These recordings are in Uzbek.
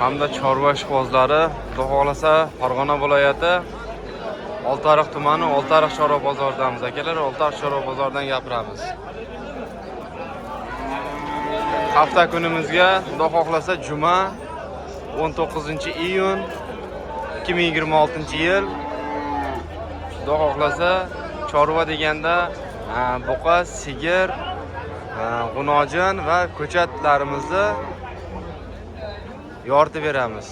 hamda chorva ishqibozlari, xudo xohlasa Farg'ona viloyati Oltiariq tumani Oltiariq chorva bozoridamiz akalar. Oltiariq chorva bozoridan gapiramiz. Hafta kunimizga xudo xohlasa juma 19-iyun 2026-yil. Xudo xohlasa chorva deganda buqa, sigir, g'unojin va ko'chatlarimizni yoritib beramiz.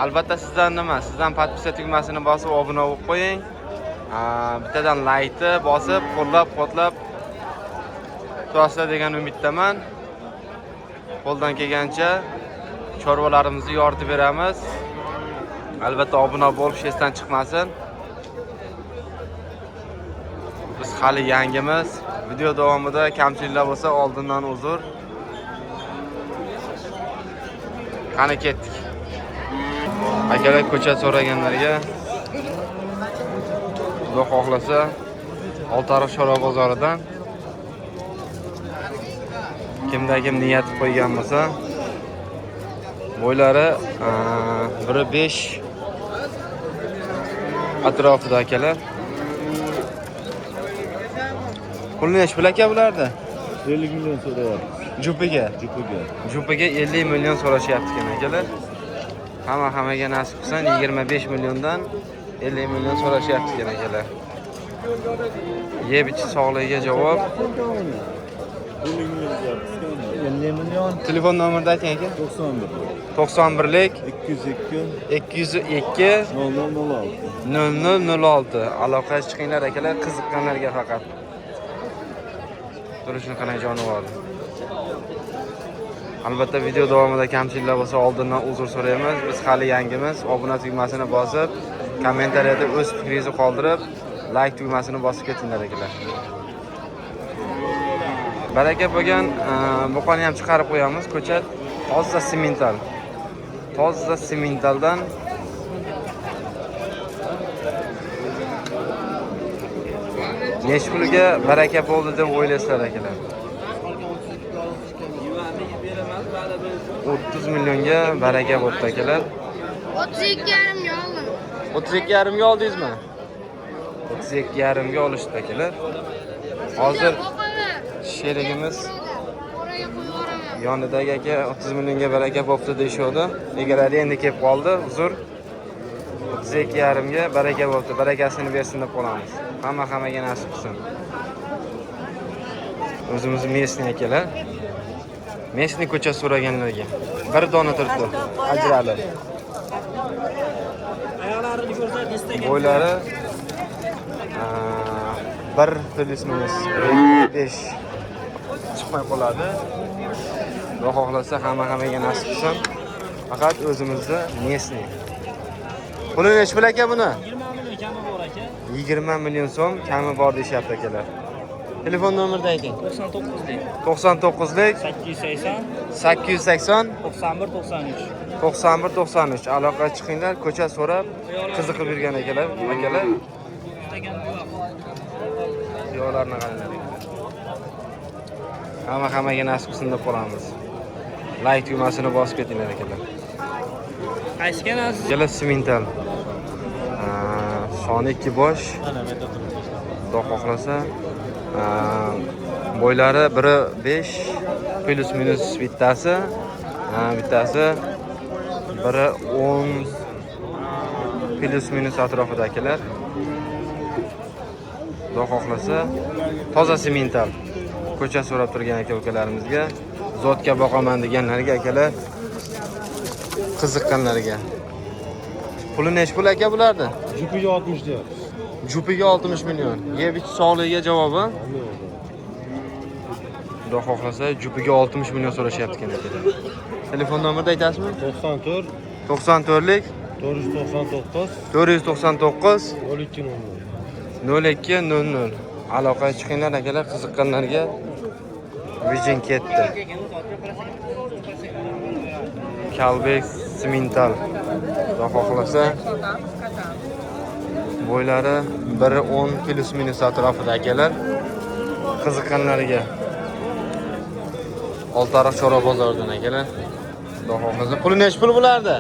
Albatta sizdan sizdan podpisa tugmasini bosib obuna bo'lib qo'ying. Bittadan laykni bosib, qo'llab-quvvatlab turasizlar degan umiddaman. Qo'ldan kelgancha chorvalarimizni yoritib beramiz. Albatta obuna bo'lish esdan chiqmasin. Biz hali yangimiz. Video davomida kamchiliklar bo'lsa oldindan uzr. Qani ketdik. Akalar ko'chat so'raganlarga Xudo xohlasa Oltiariq chorva bozoridan kimda kim niyat qo'ygan bo'lsa bo'ylari 1.5 atrofida akalar. Pulni nech pul aka bularda? 50 million so'rayapti. Jupiga 50 million so'rashyapti ekan akalar. Hammaga nasib qilsin 25 milliondan 50 million so'rashyapti ekan akalar. Yeb ichi sog'ligiga javob. 50 million. Telefon nomerini ayting aka. 91lik 202 0006. Aloqaga chiqinglar akalar, qiziqqanlarga faqat. Turishni qanday jonivor. Albatta video davomida kamchiliklar bo'lsa oldindan uzr so'raymiz. Biz hali yangimiz. Obuna tugmasini bosib, kommentariyada o'z fikringizni qoldirib, like tugmasini bosib ketinglar akalar. Baraka bo'lgan buqani ham chiqarib qo'yamiz. Ko'chat toza sementaldan nech pulga baraka bo'ldi deb o'ylaysizlar akalar? 30 millionga baraka bo'ldi akalar. 32,5 oldim. 32,5 ga oldingizmi? 32,5 ga olishdi akalar. Hozir sherigimiz yonidagi aka 30 millionga baraka bo'pti deyshodi. Egalari endi kelib qoldi. Uzr. 32,5 ga baraka bo'pti. Barakasini bersin deb qolamiz. Hammaga nasib qilsin. O'zimiz mesni akalar. Mesni ko'cha so'raganlarga bir dona turibdi. Ajralib. Oyoqlarini ko'rsat, istagan. Bo'ylari 1+5 chiqmay qoladi. Xudo xohlasa hammaga nasib qilsin. Faqat o'zimizni mesni. Puli nech pul aka buni? 20 million kami bor aka. 20 million so'm kami bor deyapti akalar. Telefon nomerini ayting. 99lik 880 880 9193. Aloqaga chiqinglar, ko'cha so'rab qiziqib yurgan akalar. Yo'larni qaranglar. Hammaga nasib qilsin deb qolamiz. Like tugmasini bosib ketinglar akalar. Qaysi kanalsiz? Akalar semental. Soni 2 bosh. Xudo xohlasa bo'ylari 1.5 plus minus bittasi 1.10 plus minus atrofida akalar. Xudo xohlasa toza semental ko'cha so'rab turgan aka-ukalarimizga, zotga boqaman deganlarga akalar, qiziqqanlarga. Puli nech pul aka bulardi? Jupiga 60 deyapti. Jupiga 60 million. Yeb ichi sog'ligiga javobi. Xudo xohlasa jupiga 60 million so'rashyapti ekan akalar. Telefon nomerini aytasizmi? 94lik 499 0200. Aloqaga chiqinglar akalar, qiziqqanlarga. Vijin ketdi. Kalbek semental. Xudo xohlasa bo'ylari 1.10 plus minus atrofida akalar. Qiziqqanlarga Oltiariq chorva bozoridan akalar. Xudo xohlasa. Puli nech pul bo'lardi?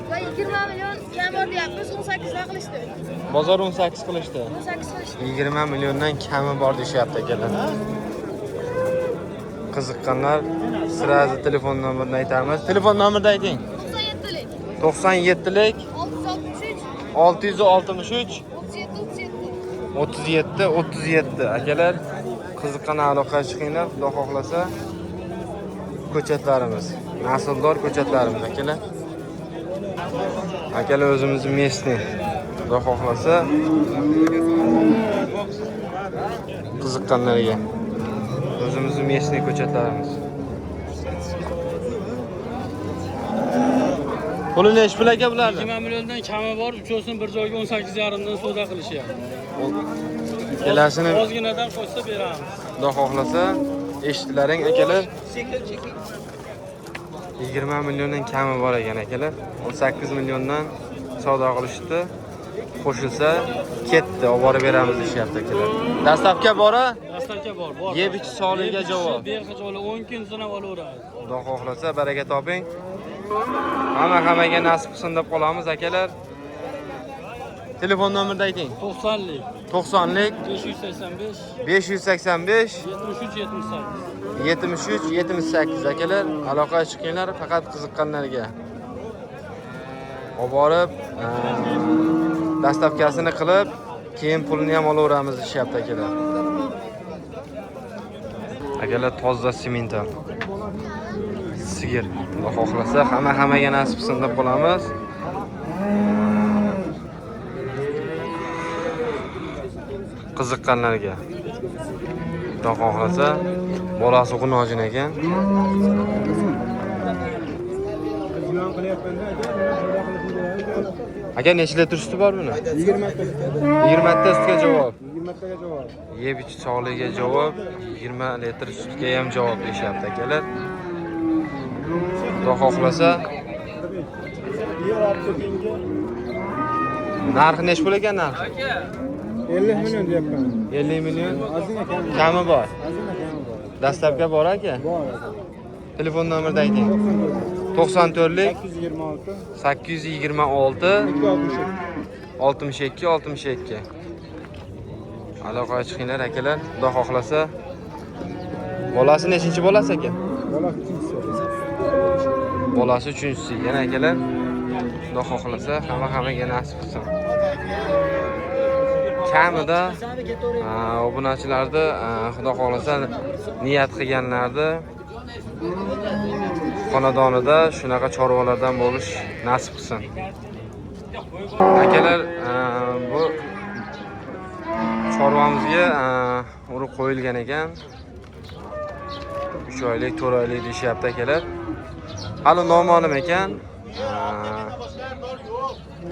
Va 20 million kam bor deyapmiz, 18 dan qilishdi. Bozor 18 qilishdi. 18 qilishdi. 20 milliondan kami bor deyapti akalar. Qiziqqanlar sirazi telefon nomerini aytamiz. Telefon nomerini ayting. 97lik 97lik 663 663 37 37 akalar. Qiziqqan aloqaga chiqinglar, Xudo xohlasa. Ko'chatlarimiz, nasldor ko'chatlarimiz akalar. Akalar o'zimizning местный. Xudo xohlasa qiziqqanlarga o'zimizning местный ko'chatlarimiz. Puli nech pul aka bularni? 20 milliondan kami bor, uchovsin bir joyga 18,5 dan savdo qilishyapti. Kelasini Ozginadan qo'shsa beramiz. Xudo xohlasa eshitdilaring akalar. 20 milliondan kami bor ekan akalar. 18 milliondan savdo qilishdi. Qo'shilsa ketdi, olib borib beramiz deyapti akalar. Dastlabki bora? Dastlabki bor, bor. Yeb ichi sog'ligiga javob. Berxajo'li 10 kun sanab olaveradi. Xudo xohlasa baraka toping. Hammaga nasib qilsin deb qolamiz akalar. Telefon nomerini ayting. 90lik 90lik 585 585 73 78. 73 78 akalar. Aloqaga chiqinglar faqat qiziqqanlarga. Olib borib dastavkasini qilib, keyin pulini ham olaveramiz deyapti akalar. Akalar toza semental. Sigir. Xudo xohlasa hammaga nasib qilsin deb qolamiz. Qiziqqanlarga. Xudo xohlasa bolasi G'unojin ekan. Aka necha litr suti bor buni? 20 ta. 20 ta sutga javob. 20 taga javob. Yeb ichi sog'ligiga javob, 20 litr sutga ham javob deyapti akalar. Xudo xohlasa narxi nech pul ekan narxi? 50 million deyapman. 50 million. Ozgina Kami bor. Ozgina kami bor. Dastlabki bor aka. Bor. Telefon nomerini ayting. 94lik 826 826 62 62. Aloqaga chiqinglar akalar. Xudo xohlasa. Bolasi nechinchi bolasi aka? bola ikkinchisi. Bolasi 3-chi yana akalar. Xudo xohlasa hammaga nasib qilsin. Kamida obunachilarda Xudo xohlasa niyat qilganlarda xonadonida shunaqa chorvalardan bo'lish nasib qilsin. Akalar, bu chorvamizga urib qo'yilgan ekan. 3 oylik, 4 oylik deyapti akalar. Hali noma'lum ekan.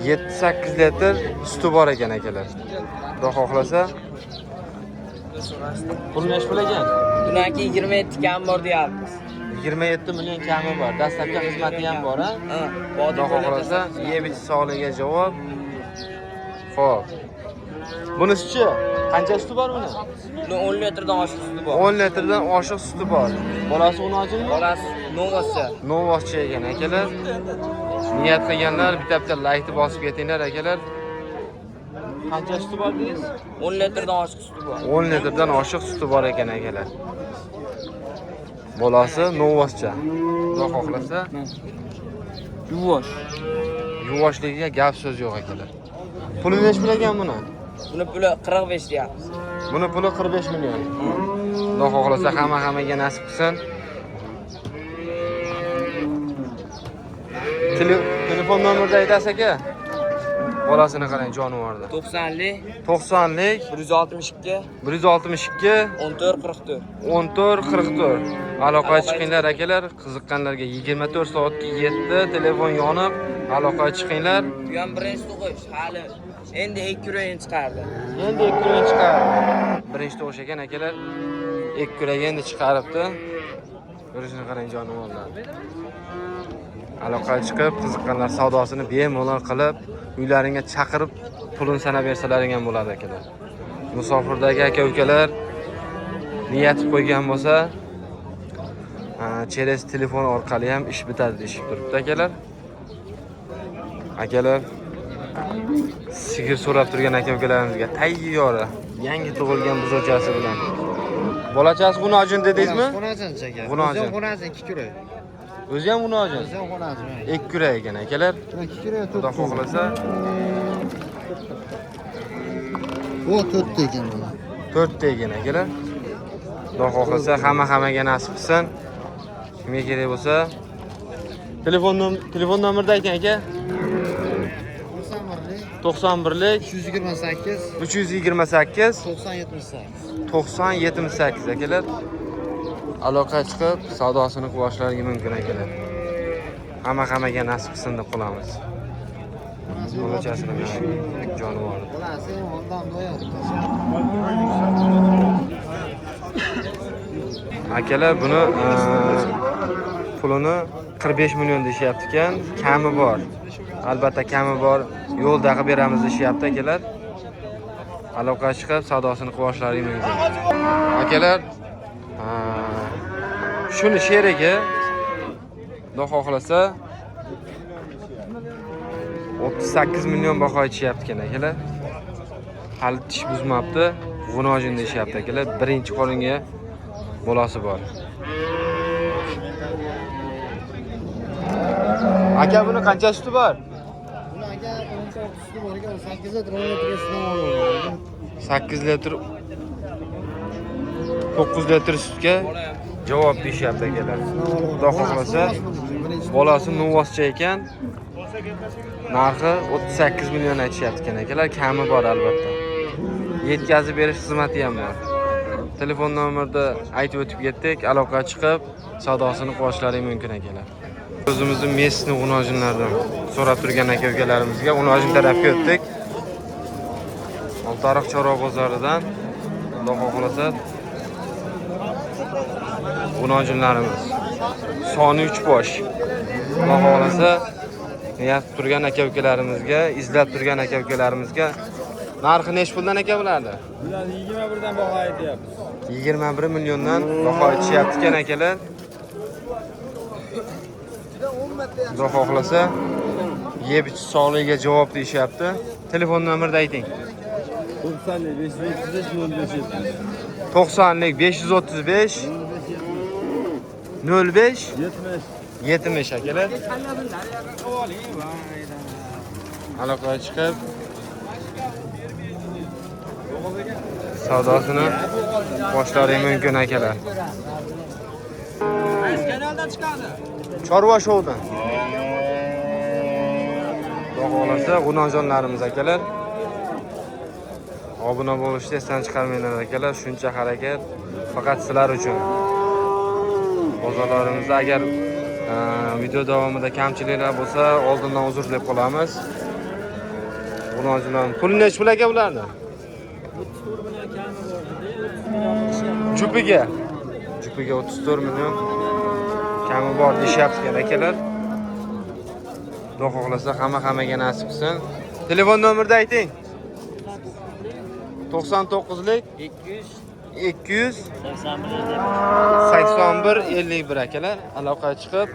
7-8 litr suti bor ekan akalar. Xudo xohlasa pul nech pul ekan? Bundan keyin 27 kam bor deyapmiz. 27 million kami bor. Dastlabki xizmati ham bor, ha? Xudo xohlasa yeb ichi sog'ligiga javob. Xo'p. Bunisi-chi? Qancha suti bor buni? Buni 10 litrdan oshiq suti bor. 10 litrdan oshiq suti bor. Bolasi G'unojinmi? Bolasi Novoscha. Novoscha ekan akalar. Niyat qilganlar bitta like bosib ketinglar akalar. Qancha suti bor deysiz? 10 litrdan oshiq suti bor. 10 litrdan oshiq suti bor ekan akalar. Bolasi Novoscha. Xudo xohlasa Yuvosh. yuvoshligiga gap so'z yo'q akalar. Puli nech pul ekan buni? Buni puli 45 deyapmiz. Buni puli 45 million. Xudo xohlasa hammaga nasib qilsin. Telefon nomerini aytasiz aka. Bolasini qarang jonivorda. 90lik 90lik 162 162 14 44. 14 44. Aloqaga chiqinglar akalar. Qiziqqanlarga 24 soatga 7 telefon yonib aloqaga chiqinglar. Bu ham birinchi tug'ish hali. Endi 2 kurak chiqardi. Endi 2 kurak chiqardi. Birinchi tug'ish ekan akalar. 2 kurak endi chiqaribdi. Ko'rishini qarang jonivorlar. Aloqaga chiqib, qiziqqanlar savdosini bemalol qilib, uylaringga chaqirib, pulini sanab bersalaring ham bo'ladi akalar. Musofirdagi aka-ukalar niyat qo'ygan bo'lsa, Cheres telefon orqali ham ish bitadi deyishib turibdi akalar. Akalar sigir so'rab turgan aka-ukalarimizga tayyora yangi tug'ilgan buzochasi bilan. Bolachasi G'unojin dedingizmi? G'unojin chaka. G'unojin. G'unojin 2 kurak. O'zi ham G'unojin. O'zi ham G'unojin. 2 kurak ekan akalar. 2 kurak Xudo xohlasa o 4 ekan bu. 4 ta ekan akalar. Xudo xohlasa hammaga nasib qilsin. Kimga kerak bo'lsa telefon nomerda ayting aka. 91lik 328 328 9078. 9078 akalar. Aloqa chiqib savdosini qilishlari mumkin akalar. Hammaga nasib qilsin deb qolamiz. Bolachasini jonivor. Bolasi ondan doyar. Akalar buni pulini 45 million deyapti ekan, kami bor. Albatta kami bor. Yo'lda qilib beramiz deyapti akalar. Aloqa chiqib savdosini qilishlari mumkin. Akalar shuni sherigi Xudo xohlasa 38 million baho aytishyapti ekan akalar. Hali tish buzmabdi. G'unojin deyapti akalar. Birinchi qoringa bolasi bor. Aka buni qancha suti bor? Buni aka 16 suti bor ekan, 8 litr 10 litr sutdan oladi. 8 litr 9 litr sutga javob deyapti akalar. Xudo xohlasa bolasi novvoscha ekan. Narxi 38 million aytishyapti ekan akalar. Kami bor albatta. Yetkazib berish xizmati ham bor. Telefon nomerda aytib o'tib ketdik. Aloqa chiqib savdosini qilishlari mumkin akalar. O'zimizning Mesni G'unojinlardan so'rab turgan aka-ukalarimizga G'unojin tarafga o'tdik. Oltiariq Chorva bozoridan Xudo xohlasa G'unojinlarimiz soni 3 bosh. Xudo xohlasa niyat turgan aka-ukalarimizga, izlab turgan aka-ukalarimizga narxi nech puldan aka bulardi? Bular 21 dan baho aytyapmiz. 21 milliondan baho aytishyapti ekan akalar. Xudo xohlasa yeb ichish sog'ligiga javob deyapti. Telefon nomerni ayting. 90lik 535 05 70 akalar. Aloqaga chiqib savdosini boshlari mumkin akalar. Kanaldan chiqadi. Chorva shoudan. Xudo xohlasa G'unojonlarimiz akalar. Obuna bo'lishni esdan chiqarmanglar akalar. Shuncha harakat faqat sizlar uchun. Bozorlarimizda agar video davomida kamchiliklar bo'lsa, oldindan uzr deb qolamiz. G'unojonlar pul nech pul aka bularni? Jupiga 34 million kami bor deyapti ekan akalar. Xudo xohlasa hammaga nasib qilsin. Telefon nomerni ayting. 99lik 200 81 51 akalar. Aloqaga chiqib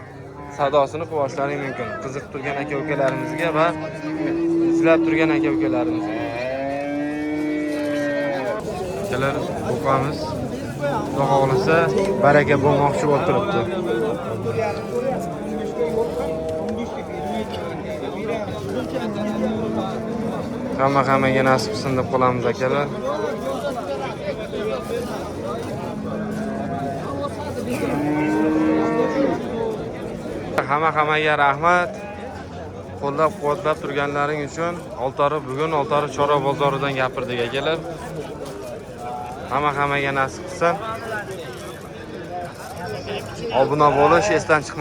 savdosini qilishlari mumkin. Qiziq turgan aka-ukalarimizga va izlab turgan aka-ukalarimizga. Akalar buqamiz Xudo xohlasa baraka bo'lmoqchi bo'lib turibdi. Hammaga nasib qilsin deb qolamiz akalar. Hammaga rahmat. Qo'llab-quvvatlab turganlaring uchun bugun Oltiariq Chorva bozoridan gapirdik akalar. Hammaga nasib qilsin. Obuna bo'lish esdan chiqmaydi.